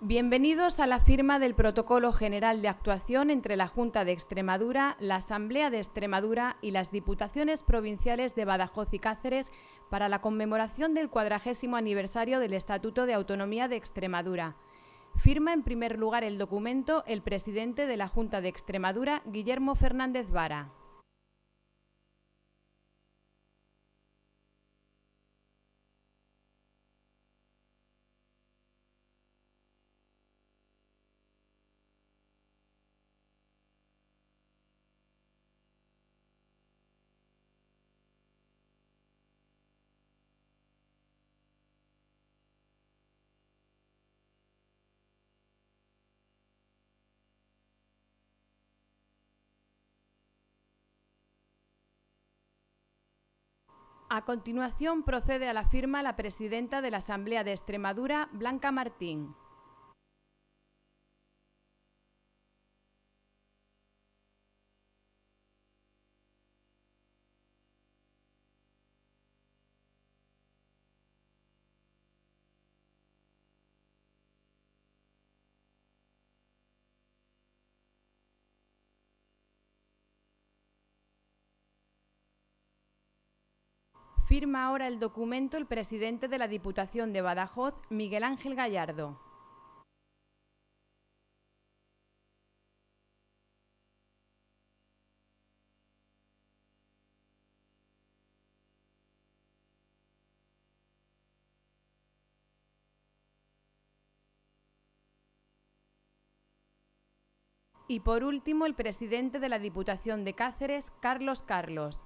Bienvenidos a la firma del Protocolo General de Actuación entre la Junta de Extremadura, la Asamblea de Extremadura y las Diputaciones Provinciales de Badajoz y Cáceres para la conmemoración del 40º aniversario del Estatuto de Autonomía de Extremadura. Firma en primer lugar el documento el presidente de la Junta de Extremadura, Guillermo Fernández Vara. A continuación procede a la firma la presidenta de la Asamblea de Extremadura, Blanca Martín. Firma ahora el documento el presidente de la Diputación de Badajoz, Miguel Ángel Gallardo. Y por último, el presidente de la Diputación de Cáceres, Carlos Carlos.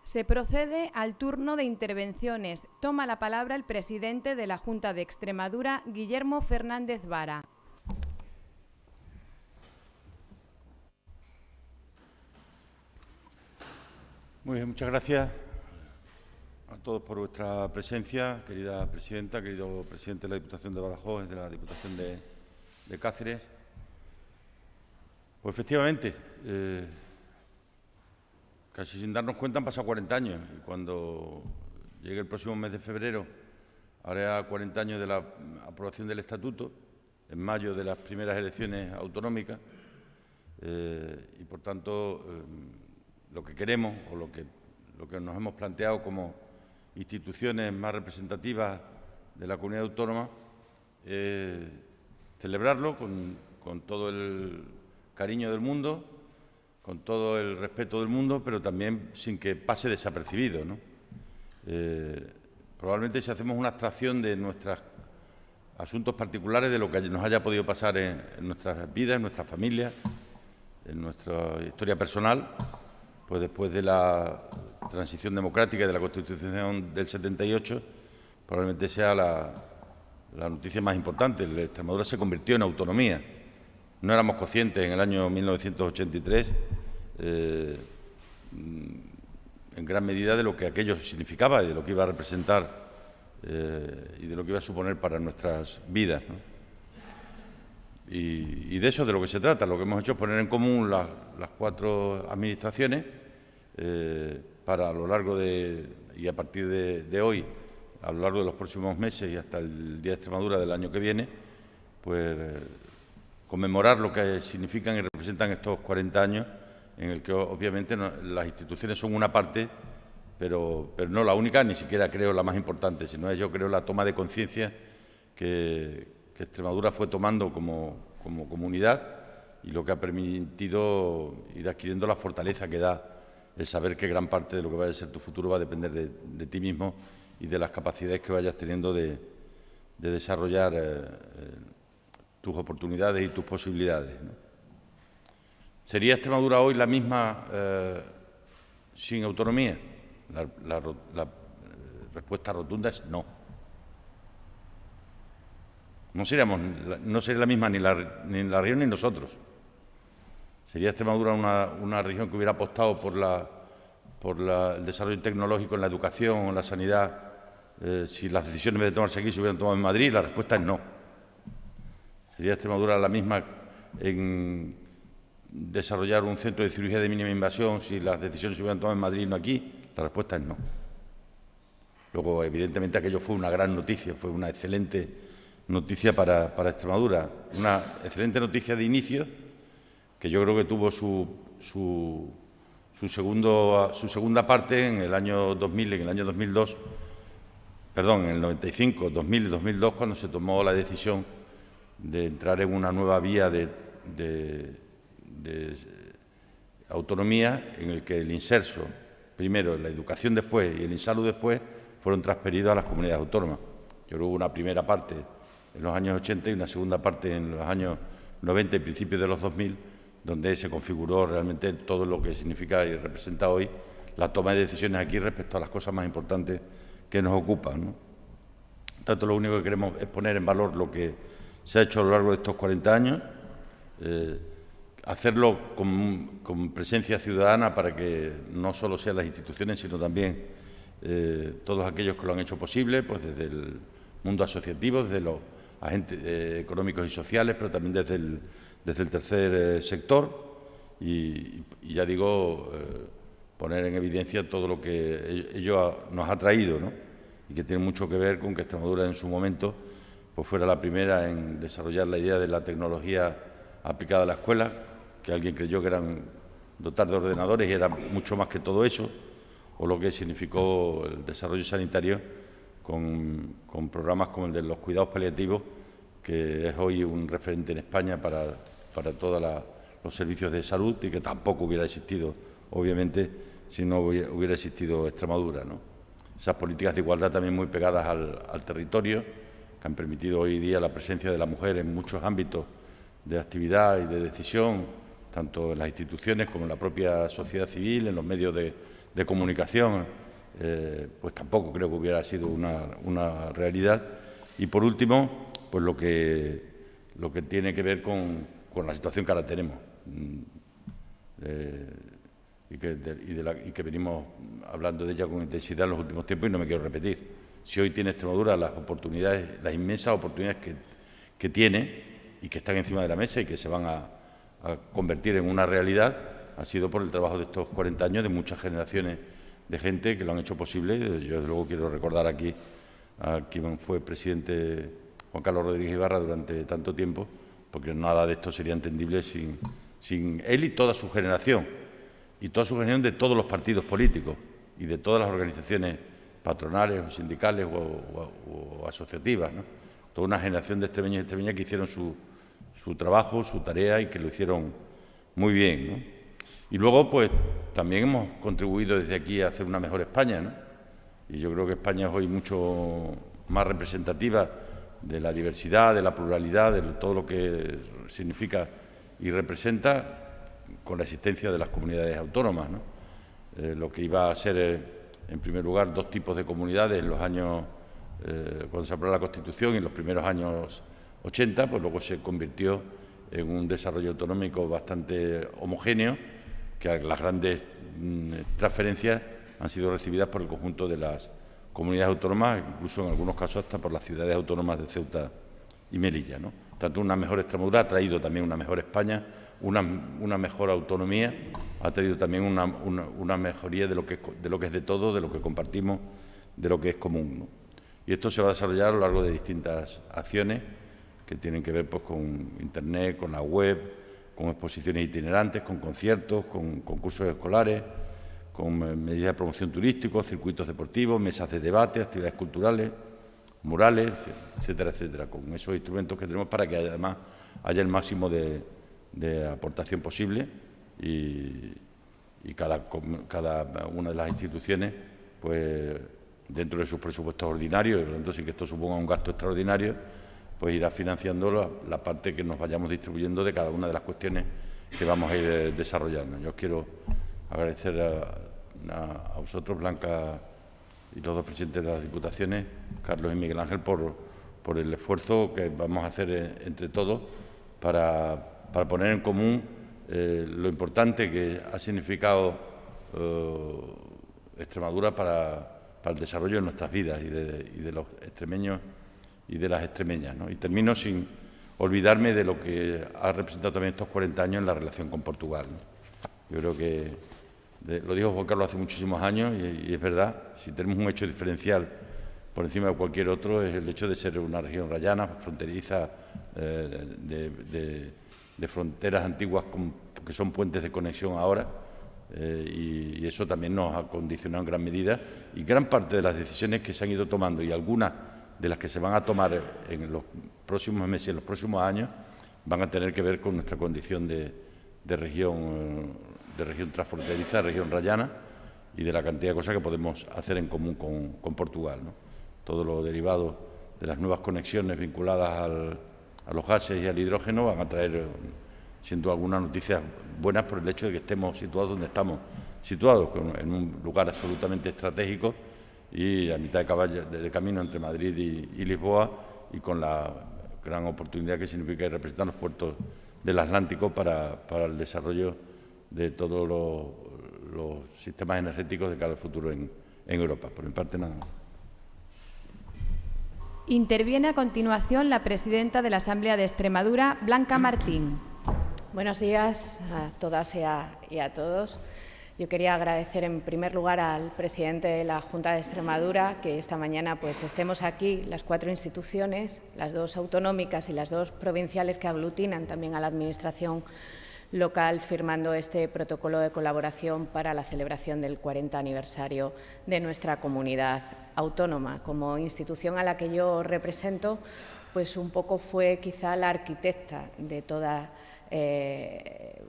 Se procede al turno de intervenciones. Toma la palabra el presidente de la Junta de Extremadura, Guillermo Fernández Vara. Muy bien, muchas gracias a todos por vuestra presencia, querida presidenta, querido presidente de la Diputación de Badajoz y de la Diputación de Cáceres. Pues efectivamente, casi sin darnos cuenta han pasado 40 años y cuando llegue el próximo mes de febrero hará 40 años de la aprobación del Estatuto, en mayo de las primeras elecciones autonómicas y, por tanto, lo que queremos o lo que nos hemos planteado como instituciones más representativas de la comunidad autónoma es celebrarlo con todo el cariño del mundo, con todo el respeto del mundo, pero también sin que pase desapercibido, ¿no? Probablemente si hacemos una abstracción de nuestros asuntos particulares, de lo que nos haya podido pasar en nuestras vidas, en nuestras familias, en nuestra historia personal, pues después de la transición democrática y de la Constitución del 78, probablemente sea la noticia más importante. Extremadura se convirtió en autonomía. No éramos conscientes en el año 1983, en gran medida, de lo que aquello significaba y de lo que iba a representar y de lo que iba a suponer para nuestras vidas, ¿no? Y de eso es de lo que se trata. Lo que hemos hecho es poner en común las 4 administraciones para a lo largo y a partir de hoy, a lo largo de los próximos meses y hasta el Día de Extremadura del año que viene, pues conmemorar lo que significan y representan estos 40 años, en el que obviamente las instituciones son una parte, pero no la única, ni siquiera creo la más importante, sino es, yo creo, la toma de conciencia que Extremadura fue tomando como comunidad y lo que ha permitido ir adquiriendo la fortaleza que da el saber que gran parte de lo que vaya a ser tu futuro va a depender de ti mismo y de las capacidades que vayas teniendo de desarrollar tus oportunidades y tus posibilidades, ¿no? ¿Sería Extremadura hoy la misma sin autonomía? La respuesta rotunda es no. No sería la misma ni la región ni nosotros. Sería Extremadura una región que hubiera apostado por el desarrollo tecnológico en la educación o en la sanidad, si las decisiones en vez de tomarse aquí se hubieran tomado en Madrid? La respuesta es no. ¿Sería Extremadura la misma en desarrollar un centro de cirugía de mínima invasión si las decisiones se hubieran tomado en Madrid y no aquí? La respuesta es no. Luego, evidentemente, aquello fue una gran noticia, fue una excelente noticia para Extremadura, una excelente noticia de inicio, que yo creo que tuvo su segunda parte en el año 2000, en el año 2002, perdón, en el 95, 2000 y 2002, cuando se tomó la decisión de entrar en una nueva vía de autonomía, en el que el inserso, primero la educación después y el insalud después, fueron transferidos a las comunidades autónomas. Yo creo que hubo una primera parte en los años 80 y una segunda parte en los años 90 y principios de los 2000, donde se configuró realmente todo lo que significa y representa hoy la toma de decisiones aquí respecto a las cosas más importantes que nos ocupan, ¿no? Tanto lo único que queremos es poner en valor lo que se ha hecho a lo largo de estos 40 años, hacerlo con presencia ciudadana para que no solo sean las instituciones, sino también todos aquellos que lo han hecho posible, pues desde el mundo asociativo, desde los agentes económicos y sociales, pero también desde el tercer sector y ya digo, poner en evidencia todo lo que ello nos ha traído, ¿no? Y que tiene mucho que ver con que Extremadura en su momento pues fuera la primera en desarrollar la idea de la tecnología aplicada a la escuela, que alguien creyó que eran dotar de ordenadores y era mucho más que todo eso, o lo que significó el desarrollo sanitario con programas como el de los cuidados paliativos, que es hoy un referente en España para todos los servicios de salud y que tampoco hubiera existido, obviamente, si no hubiera existido Extremadura, ¿no? Esas políticas de igualdad también muy pegadas al territorio, que han permitido hoy día la presencia de la mujer en muchos ámbitos de actividad y de decisión, tanto en las instituciones como en la propia sociedad civil, en los medios de comunicación, pues tampoco creo que hubiera sido una realidad. Y por último, pues lo que tiene que ver con la situación que ahora tenemos y que venimos hablando de ella con intensidad en los últimos tiempos y no me quiero repetir. Si hoy tiene Extremadura las oportunidades, las inmensas oportunidades que tiene y que están encima de la mesa y que se van a convertir en una realidad, ha sido por el trabajo de estos 40 años de muchas generaciones de gente que lo han hecho posible. Yo, desde luego, quiero recordar aquí a quien fue presidente, Juan Carlos Rodríguez Ibarra, durante tanto tiempo, porque nada de esto sería entendible sin él y toda su generación de todos los partidos políticos y de todas las organizaciones patronales o sindicales o asociativas, ¿no? Toda una generación de extremeños y extremeñas que hicieron su trabajo, su tarea y que lo hicieron muy bien, ¿no? Y luego, pues, también hemos contribuido desde aquí a hacer una mejor España, ¿no? Y yo creo que España es hoy mucho más representativa de la diversidad, de la pluralidad, de todo lo que significa y representa con la existencia de las comunidades autónomas, ¿no? Lo que iba a ser, en primer lugar, dos tipos de comunidades en los años, cuando se aprobó la Constitución, y en los primeros años 80, pues luego se convirtió en un desarrollo autonómico bastante homogéneo, que las grandes transferencias han sido recibidas por el conjunto de las comunidades autónomas, incluso en algunos casos hasta por las ciudades autónomas de Ceuta y Melilla, ¿no? Tanto una mejor Extremadura ha traído también una mejor España, una mejor autonomía, ha traído también una mejoría de lo que es de todo, de lo que compartimos, de lo que es común, ¿no? Y esto se va a desarrollar a lo largo de distintas acciones que tienen que ver, pues, con Internet, con la web, con exposiciones itinerantes, con conciertos, con concursos escolares, con medidas de promoción turística, circuitos deportivos, mesas de debate, actividades culturales, murales, etcétera, etcétera, con esos instrumentos que tenemos para que además haya el máximo de aportación posible y cada una de las instituciones, pues, dentro de sus presupuestos ordinarios, y por lo tanto, sin que esto suponga un gasto extraordinario, pues irá financiando la parte que nos vayamos distribuyendo de cada una de las cuestiones que vamos a ir desarrollando. Yo os quiero agradecer a vosotros, Blanca, y los dos presidentes de las diputaciones, Carlos y Miguel Ángel, por el esfuerzo que vamos a hacer entre todos para poner en común lo importante que ha significado Extremadura para el desarrollo de nuestras vidas y de los extremeños y de las extremeñas, ¿no? Y termino sin olvidarme de lo que ha representado también estos 40 años en la relación con Portugal, ¿no? Yo creo que, lo dijo Juan Carlos hace muchísimos años y es verdad, si tenemos un hecho diferencial por encima de cualquier otro es el hecho de ser una región rayana, fronteriza, de fronteras antiguas que son puentes de conexión ahora, y eso también nos ha condicionado en gran medida, y gran parte de las decisiones que se han ido tomando y algunas de las que se van a tomar en los próximos meses y en los próximos años van a tener que ver con nuestra condición de región transfronteriza, región rayana, y de la cantidad de cosas que podemos hacer en común con Portugal, ¿no? Todo lo derivado de las nuevas conexiones vinculadas a los gases y al hidrógeno van a traer, sin duda alguna, noticias buenas por el hecho de que estemos situados donde estamos situados, en un lugar absolutamente estratégico y a mitad de camino entre Madrid y Lisboa, y con la gran oportunidad que significa representar los puertos del Atlántico para el desarrollo de todos los sistemas energéticos de cara al futuro en Europa. Por mi parte, nada más. Interviene a continuación la presidenta de la Asamblea de Extremadura, Blanca Martín. Buenos días a todas y a todos. Yo quería agradecer en primer lugar al presidente de la Junta de Extremadura que esta mañana pues estemos aquí, las 4 instituciones, las 2 autonómicas y las 2 provinciales que aglutinan también a la Administración local, firmando este protocolo de colaboración para la celebración del 40 aniversario de nuestra comunidad autónoma. Como institución a la que yo represento, pues un poco fue quizá la arquitecta de toda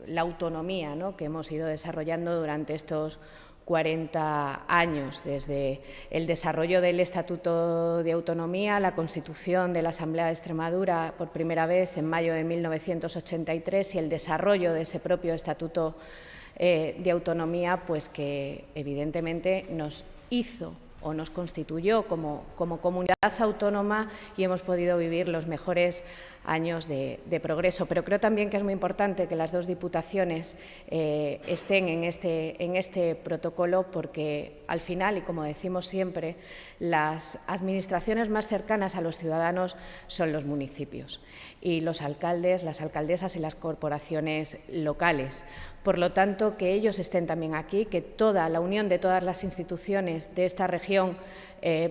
la autonomía, ¿no?, que hemos ido desarrollando durante estos 40 años, desde el desarrollo del Estatuto de Autonomía, la constitución de la Asamblea de Extremadura por primera vez en mayo de 1983 y el desarrollo de ese propio Estatuto de Autonomía, pues que evidentemente nos hizo o nos constituyó como comunidad autónoma y hemos podido vivir los mejores años de progreso. Pero creo también que es muy importante que las 2 diputaciones estén en este protocolo porque, al final, y como decimos siempre, las administraciones más cercanas a los ciudadanos son los municipios y los alcaldes, las alcaldesas y las corporaciones locales. Por lo tanto, que ellos estén también aquí, que toda la unión de todas las instituciones de esta región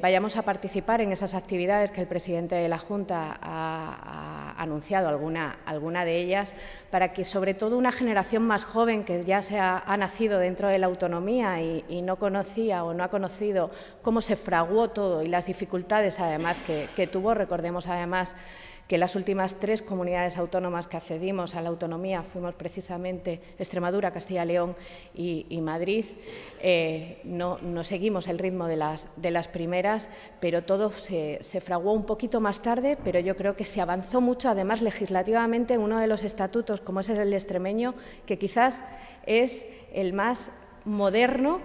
vayamos a participar en esas actividades que el presidente de la Junta ha anunciado, alguna de ellas, para que sobre todo una generación más joven que ya ha nacido dentro de la autonomía y no conocía o no ha conocido cómo se fraguó todo y las dificultades además que tuvo. Recordemos además que las últimas 3 comunidades autónomas que accedimos a la autonomía fuimos precisamente Extremadura, Castilla y León y Madrid. No seguimos el ritmo de las primeras, pero todo se fraguó un poquito más tarde, pero yo creo que se avanzó mucho, además legislativamente, en uno de los estatutos, como es el extremeño, que quizás es el más moderno,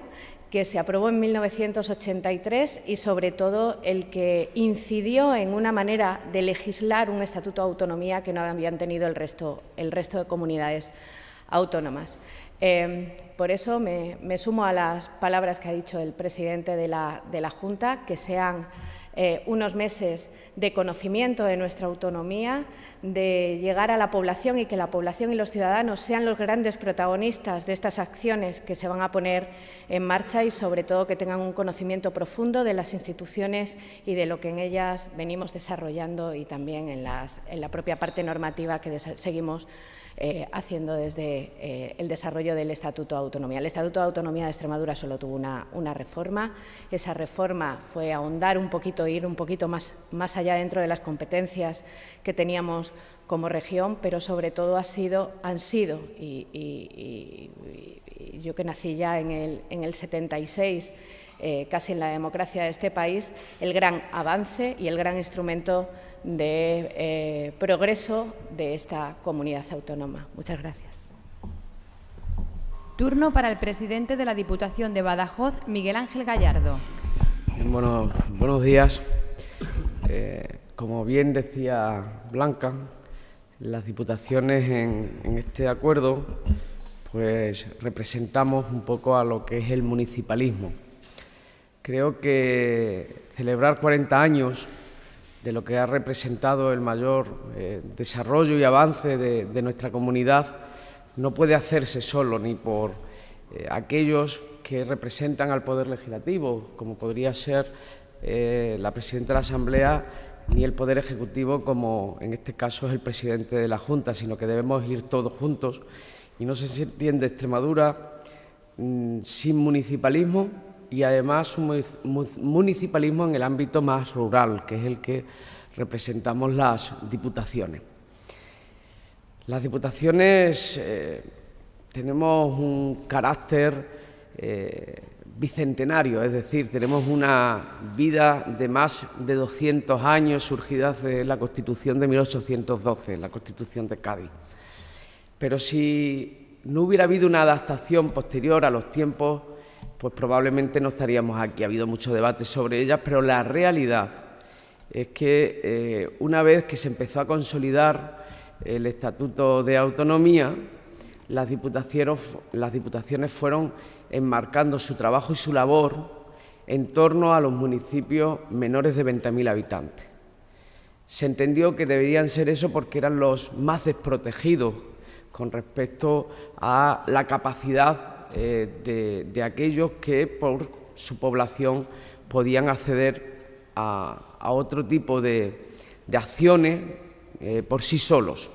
que se aprobó en 1983 y, sobre todo, el que incidió en una manera de legislar un estatuto de autonomía que no habían tenido el resto de comunidades autónomas. Por eso me sumo a las palabras que ha dicho el presidente de la Junta, que sean unos meses de conocimiento de nuestra autonomía, de llegar a la población y que la población y los ciudadanos sean los grandes protagonistas de estas acciones que se van a poner en marcha y, sobre todo, que tengan un conocimiento profundo de las instituciones y de lo que en ellas venimos desarrollando y también en la propia parte normativa que seguimos haciendo desde el desarrollo del Estatuto de Autonomía. El Estatuto de Autonomía de Extremadura solo tuvo una reforma. Esa reforma fue ahondar un poquito, ir un poquito más allá dentro de las competencias que teníamos como región, pero sobre todo han sido, y yo que nací ya en el 76, casi en la democracia de este país, el gran avance y el gran instrumento de progreso de esta comunidad autónoma. Muchas gracias. Turno para el presidente de la Diputación de Badajoz, Miguel Ángel Gallardo. Bueno, buenos días. Como bien decía Blanca, las diputaciones en este acuerdo pues representamos un poco a lo que es el municipalismo Creo que celebrar 40 años de lo que ha representado el mayor desarrollo y avance de nuestra comunidad no puede hacerse solo ni por aquellos que representan al Poder Legislativo, como podría ser la Presidenta de la Asamblea, ni el Poder Ejecutivo, como en este caso es el Presidente de la Junta, sino que debemos ir todos juntos. Y no se entiende Extremadura sin municipalismo, y además un municipalismo en el ámbito más rural, que es el que representamos las diputaciones. Las diputaciones tenemos un carácter bicentenario, es decir, tenemos una vida de más de 200 años surgida de la Constitución de 1812, la Constitución de Cádiz. Pero si no hubiera habido una adaptación posterior a los tiempos, pues probablemente no estaríamos aquí. Ha habido mucho debate sobre ellas, pero la realidad es que una vez que se empezó a consolidar el Estatuto de Autonomía, las diputaciones fueron enmarcando su trabajo y su labor en torno a los municipios menores de 20.000 habitantes. Se entendió que deberían ser eso porque eran los más desprotegidos con respecto a la capacidad de aquellos que por su población podían acceder a otro tipo de acciones por sí solos.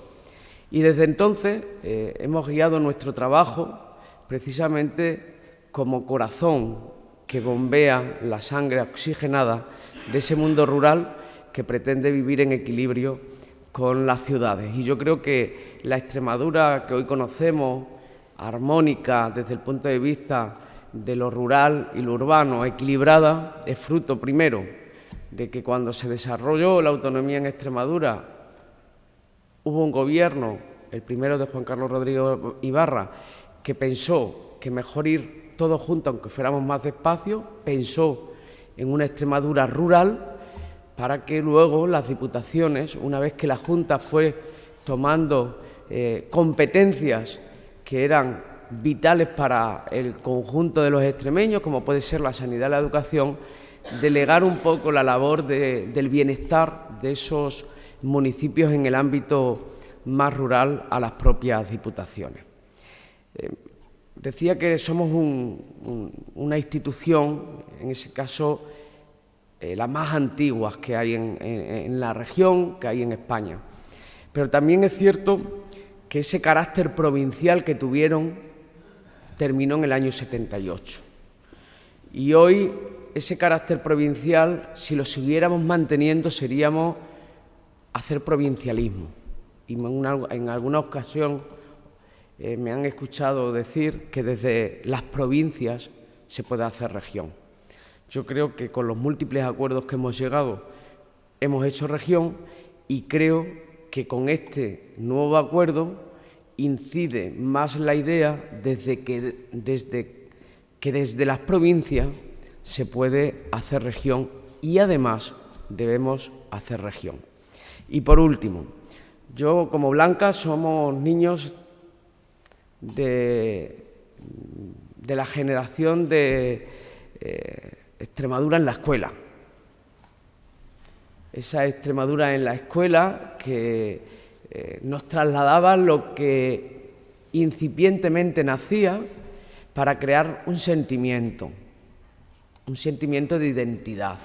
Y desde entonces hemos guiado nuestro trabajo precisamente como corazón que bombea la sangre oxigenada de ese mundo rural que pretende vivir en equilibrio con las ciudades. Y yo creo que la Extremadura que hoy conocemos, armónica desde el punto de vista de lo rural y lo urbano, equilibrada, es fruto primero de que cuando se desarrolló la autonomía en Extremadura hubo un gobierno, el primero de Juan Carlos Rodríguez Ibarra, que pensó que mejor ir todos juntos aunque fuéramos más despacio, pensó en una Extremadura rural para que luego las diputaciones, una vez que la Junta fue tomando competencias que eran vitales para el conjunto de los extremeños, como puede ser la sanidad y la educación, delegar un poco la labor del bienestar de esos municipios en el ámbito más rural a las propias diputaciones. Decía que somos una institución, en ese caso, las más antiguas que hay en la región, que hay en España. Pero también es cierto que ese carácter provincial que tuvieron terminó en el año 78. Y hoy ese carácter provincial, si lo siguiéramos manteniendo, seríamos hacer provincialismo. Y en alguna ocasión me han escuchado decir que desde las provincias se puede hacer región. Yo creo que con los múltiples acuerdos que hemos llegado hemos hecho región, y creo que con este nuevo acuerdo incide más la idea que desde las provincias se puede hacer región, y además debemos hacer región. Y por último, yo como Blanca somos niños de la generación de Extremadura en la escuela. Esa Extremadura en la escuela que nos trasladaba lo que incipientemente nacía para crear un sentimiento de identidad,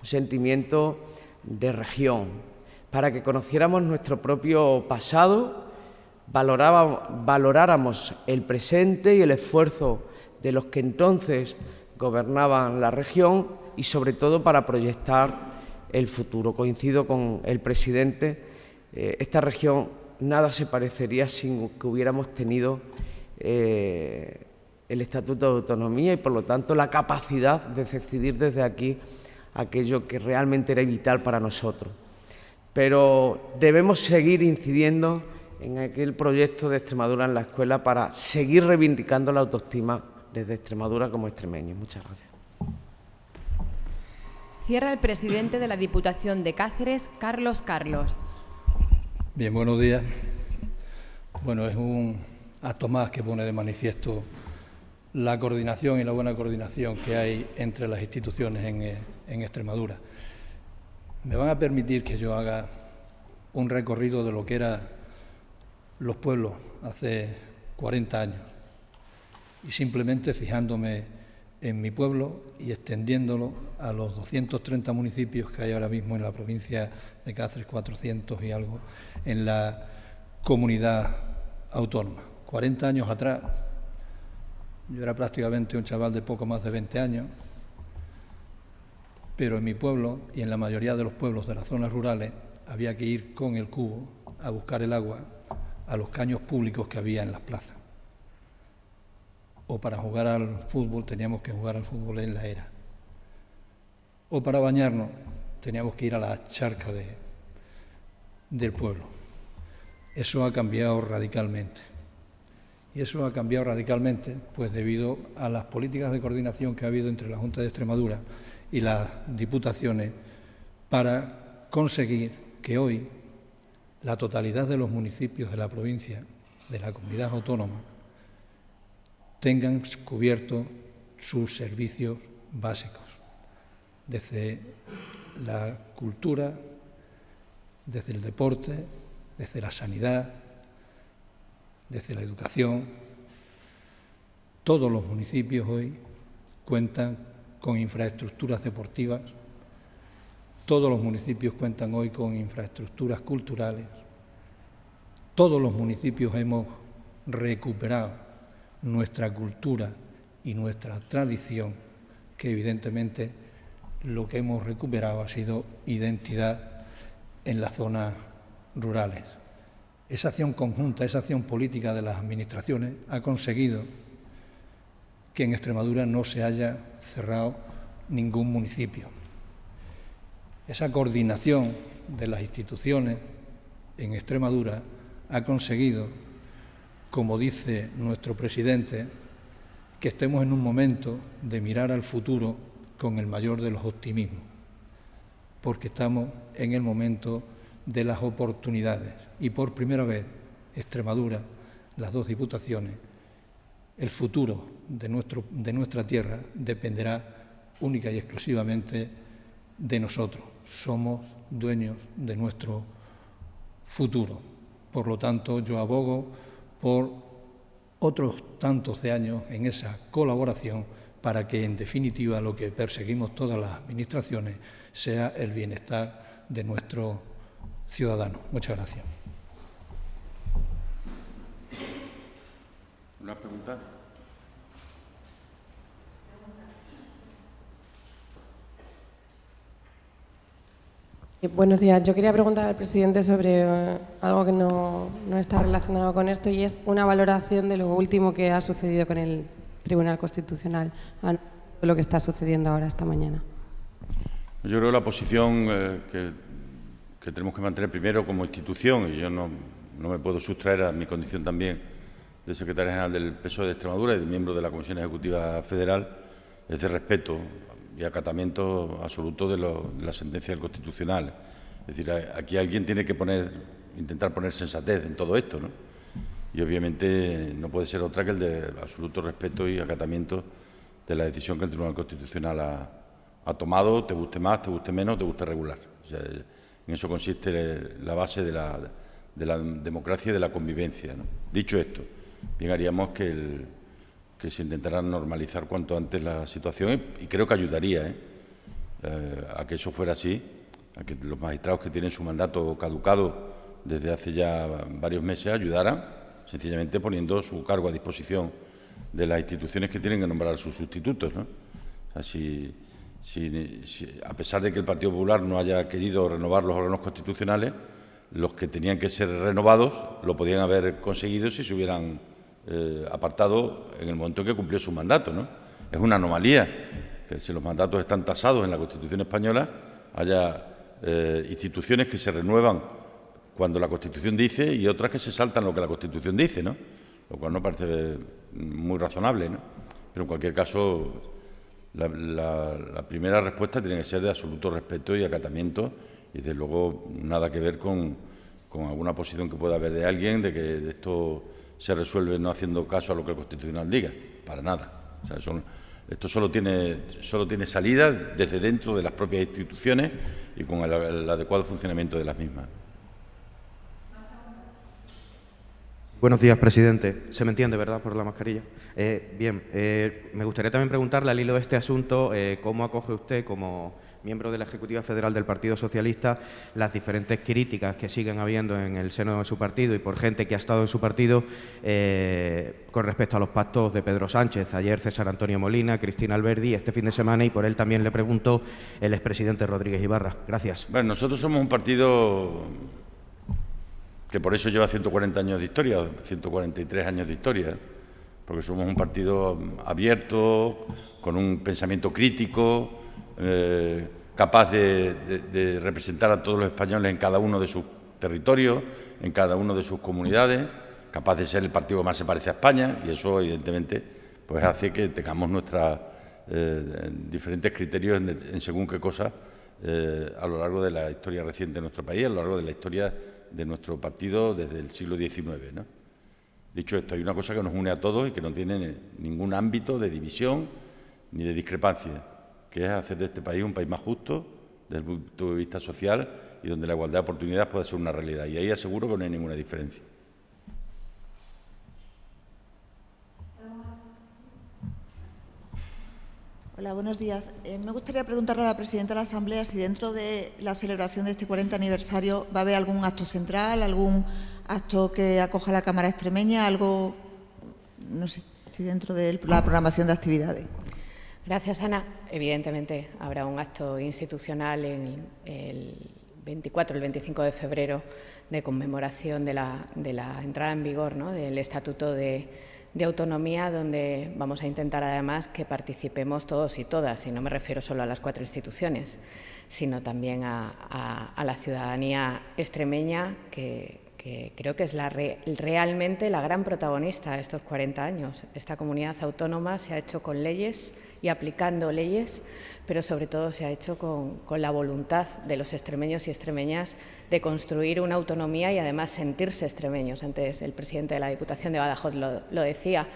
un sentimiento de región, para que conociéramos nuestro propio pasado, valoráramos el presente y el esfuerzo de los que entonces gobernaban la región, y sobre todo para proyectar el futuro. Coincido con el presidente, esta región nada se parecería sin que hubiéramos tenido el Estatuto de Autonomía y, por lo tanto, la capacidad de decidir desde aquí aquello que realmente era vital para nosotros. Pero debemos seguir incidiendo en aquel proyecto de Extremadura en la escuela para seguir reivindicando la autoestima desde Extremadura como extremeños. Muchas gracias. Cierra el presidente de la Diputación de Cáceres, Carlos Carlos. Bien, buenos días. Bueno, es un acto más que pone de manifiesto la coordinación y la buena coordinación que hay entre las instituciones en Extremadura. Me van a permitir que yo haga un recorrido de lo que eran los pueblos hace 40 años y simplemente fijándome en mi pueblo y extendiéndolo a los 230 municipios que hay ahora mismo en la provincia de Cáceres, 400 y algo, en la comunidad autónoma. 40 años atrás, yo era prácticamente un chaval de poco más de 20 años, pero en mi pueblo y en la mayoría de los pueblos de las zonas rurales había que ir con el cubo a buscar el agua a los caños públicos que había en las plazas. O para jugar al fútbol teníamos que jugar al fútbol en la era. O para bañarnos teníamos que ir a la charca del pueblo. Eso ha cambiado radicalmente. Y eso ha cambiado radicalmente pues debido a las políticas de coordinación que ha habido entre la Junta de Extremadura y las diputaciones para conseguir que hoy la totalidad de los municipios de la provincia, de la comunidad autónoma, tengan cubiertos sus servicios básicos, desde la cultura, desde el deporte, desde la sanidad, desde la educación. Todos los municipios hoy cuentan con infraestructuras deportivas, todos los municipios cuentan hoy con infraestructuras culturales, todos los municipios hemos recuperado nuestra cultura y nuestra tradición, que evidentemente lo que hemos recuperado ha sido identidad en las zonas rurales. Esa acción conjunta, esa acción política de las administraciones ha conseguido que en Extremadura no se haya cerrado ningún municipio. Esa coordinación de las instituciones en Extremadura ha conseguido, como dice nuestro presidente, que estemos en un momento de mirar al futuro con el mayor de los optimismos, porque estamos en el momento de las oportunidades y por primera vez Extremadura, las dos diputaciones, el futuro de nuestra tierra dependerá única y exclusivamente de nosotros. Somos dueños de nuestro futuro. Por lo tanto, yo abogo por otros tantos de años en esa colaboración para que, en definitiva, lo que perseguimos todas las administraciones sea el bienestar de nuestros ciudadanos. Muchas gracias. ¿Una pregunta? Buenos días. Yo quería preguntar al presidente sobre algo que no está relacionado con esto y es una valoración de lo último que ha sucedido con el Tribunal Constitucional, lo que está sucediendo ahora esta mañana. Yo creo que la posición que tenemos que mantener primero como institución, y yo no me puedo sustraer a mi condición también de secretario general del PSOE de Extremadura y de miembro de la Comisión Ejecutiva Federal, es de respeto y acatamiento absoluto de la sentencia del Constitucional. Es decir, aquí alguien tiene que intentar poner sensatez en todo esto, ¿no? Y obviamente no puede ser otra que el de absoluto respeto y acatamiento de la decisión que el Tribunal Constitucional ha tomado, te guste más, te guste menos, te guste regular. O sea, en eso consiste la base de la democracia y de la convivencia, ¿no? Dicho esto, bien haríamos que se intentara normalizar cuanto antes la situación y creo que ayudaría a que eso fuera así, a que los magistrados que tienen su mandato caducado desde hace ya varios meses ayudaran, sencillamente poniendo su cargo a disposición de las instituciones que tienen que nombrar a sus sustitutos, ¿no? O sea, a pesar de que el Partido Popular no haya querido renovar los órganos constitucionales, los que tenían que ser renovados lo podían haber conseguido si se hubieran apartado en el momento en que cumplió su mandato, ¿no? Es una anomalía que si los mandatos están tasados en la Constitución española haya instituciones que se renuevan cuando la Constitución dice y otras que se saltan lo que la Constitución dice, ¿no? Lo cual no parece muy razonable, ¿no? Pero en cualquier caso la primera respuesta tiene que ser de absoluto respeto y acatamiento y desde luego nada que ver con alguna posición que pueda haber de alguien de que esto se resuelve no haciendo caso a lo que el Constitucional diga, para nada. O sea, esto solo tiene salida desde dentro de las propias instituciones y con el adecuado funcionamiento de las mismas. Buenos días, presidente. Se me entiende, ¿verdad?, por la mascarilla. Bien, me gustaría también preguntarle, al hilo de este asunto, cómo acoge usted, como miembro de la Ejecutiva Federal del Partido Socialista, las diferentes críticas que siguen habiendo en el seno de su partido y por gente que ha estado en su partido con respecto a los pactos de Pedro Sánchez. Ayer César Antonio Molina, Cristina Alberdi, este fin de semana, y por él también le pregunto el expresidente Rodríguez Ibarra. Gracias. Bueno, nosotros somos un partido que por eso lleva 140 años de historia, 143 años de historia, porque somos un partido abierto, con un pensamiento crítico, capaz de representar a todos los españoles en cada uno de sus territorios, en cada uno de sus comunidades, capaz de ser el partido que más se parece a España, y eso evidentemente pues hace que tengamos nuestros diferentes criterios en según qué cosas a lo largo de la historia reciente de nuestro país, a lo largo de la historia de nuestro partido desde el siglo XIX, ¿no? Dicho esto, hay una cosa que nos une a todos y que no tiene ningún ámbito de división ni de discrepancia, que es hacer de este país un país más justo desde el punto de vista social y donde la igualdad de oportunidades pueda ser una realidad. Y ahí aseguro que no hay ninguna diferencia. Hola, buenos días. Me gustaría preguntarle a la presidenta de la Asamblea si dentro de la celebración de este 40 aniversario va a haber algún acto central, algún acto que acoja la Cámara Extremeña, algo, no sé, si dentro de la programación de actividades. Gracias, Ana. Evidentemente habrá un acto institucional el 24, el 25 de febrero de conmemoración de la entrada en vigor, ¿no?, del Estatuto de Autonomía, donde vamos a intentar además que participemos todos y todas, y no me refiero solo a las 4 instituciones, sino también a la ciudadanía extremeña, que creo que es realmente la gran protagonista de estos 40 años. Esta comunidad autónoma se ha hecho con leyes y aplicando leyes, pero sobre todo se ha hecho con la voluntad de los extremeños y extremeñas de construir una autonomía y además sentirse extremeños. Antes el presidente de la Diputación de Badajoz lo decía,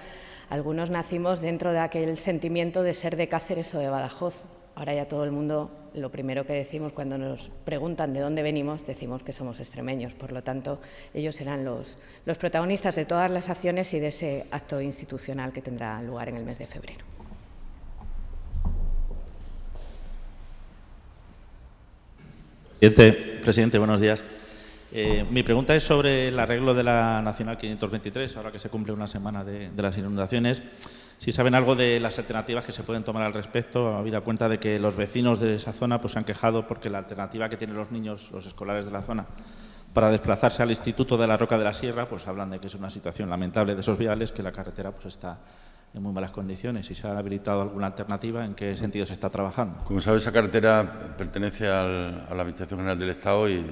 algunos nacimos dentro de aquel sentimiento de ser de Cáceres o de Badajoz. Ahora ya todo el mundo, lo primero que decimos cuando nos preguntan de dónde venimos, decimos que somos extremeños. Por lo tanto, ellos serán los protagonistas de todas las acciones y de ese acto institucional que tendrá lugar en el mes de febrero. Presidente, buenos días. Mi pregunta es sobre el arreglo de la Nacional 523, ahora que se cumple una semana de las inundaciones. Si saben algo de las alternativas que se pueden tomar al respecto, habida cuenta de que los vecinos de esa zona pues, se han quejado porque la alternativa que tienen los niños, los escolares de la zona, para desplazarse al Instituto de la Roca de la Sierra, pues hablan de que es una situación lamentable de esos viales, que la carretera pues, está en muy malas condiciones. Si se ha habilitado alguna alternativa, ¿en qué sentido se está trabajando? Como sabe, esa carretera pertenece a la Administración General del Estado y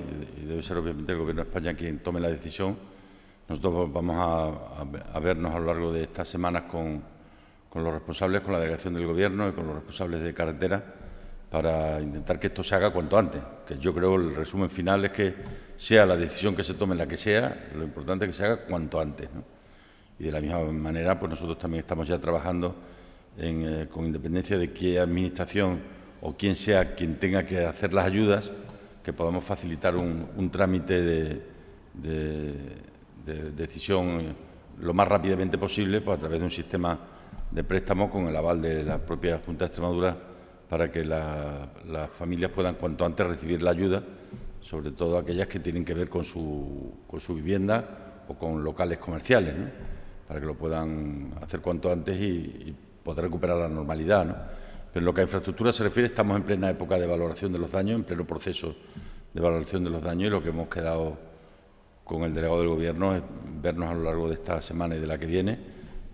debe ser obviamente el Gobierno de España quien tome la decisión. Nosotros vamos a vernos a lo largo de estas semanas con los responsables, con la delegación del Gobierno y con los responsables de carretera para intentar que esto se haga cuanto antes. Que yo creo que el resumen final es que sea la decisión que se tome la que sea, lo importante es que se haga cuanto antes, ¿no? Y de la misma manera, pues nosotros también estamos ya trabajando con independencia de qué administración o quién sea quien tenga que hacer las ayudas, que podamos facilitar un trámite de decisión lo más rápidamente posible, pues a través de un sistema de préstamo con el aval de la propia Junta de Extremadura, para que las familias puedan cuanto antes recibir la ayuda, sobre todo aquellas que tienen que ver con su vivienda o con locales comerciales, ¿no?, para que lo puedan hacer cuanto antes y poder recuperar la normalidad, ¿no? Pero en lo que a infraestructura se refiere, estamos en plena época de valoración de los daños, en pleno proceso de valoración de los daños, y lo que hemos quedado con el delegado del Gobierno es vernos a lo largo de esta semana y de la que viene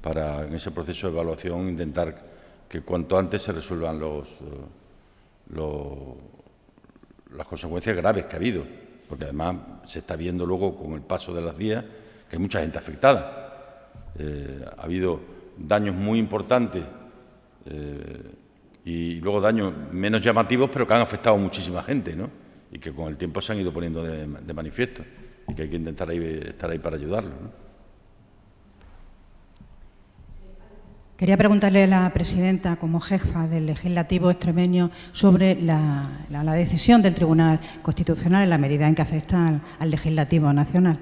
para, en ese proceso de evaluación, intentar que cuanto antes se resuelvan las consecuencias graves que ha habido, porque además se está viendo luego con el paso de los días que hay mucha gente afectada. Ha habido daños muy importantes y luego daños menos llamativos, pero que han afectado a muchísima gente, ¿no?, y que con el tiempo se han ido poniendo de manifiesto y que hay que intentar estar ahí para ayudarlos, ¿no? Quería preguntarle a la presidenta, como jefa del Legislativo extremeño, sobre la decisión del Tribunal Constitucional en la medida en que afecta al Legislativo nacional.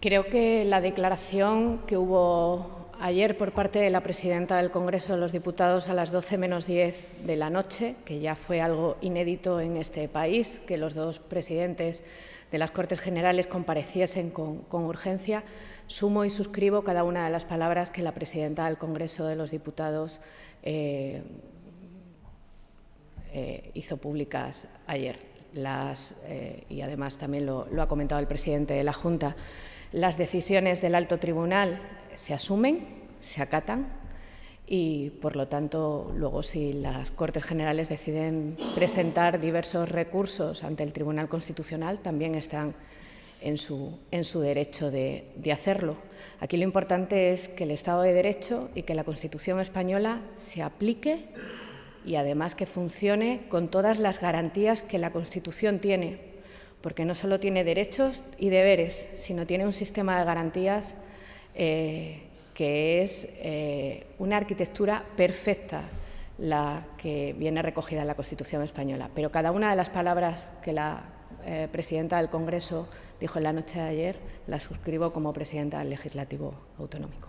Creo que la declaración que hubo ayer por parte de la presidenta del Congreso de los Diputados a las 12 menos 10 de la noche, que ya fue algo inédito en este país, que los dos presidentes de las Cortes Generales compareciesen con urgencia, sumo y suscribo cada una de las palabras que la presidenta del Congreso de los Diputados hizo públicas ayer. Y además también lo ha comentado el presidente de la Junta. Las decisiones del Alto Tribunal se asumen, se acatan y, por lo tanto, luego si las Cortes Generales deciden presentar diversos recursos ante el Tribunal Constitucional, también están en su derecho de hacerlo. Aquí lo importante es que el Estado de Derecho y que la Constitución española se aplique y, además, que funcione con todas las garantías que la Constitución tiene, porque no solo tiene derechos y deberes, sino tiene un sistema de garantías que es una arquitectura perfecta, la que viene recogida en la Constitución española. Pero cada una de las palabras que la presidenta del Congreso dijo en la noche de ayer, la suscribo como presidenta del Legislativo autonómico.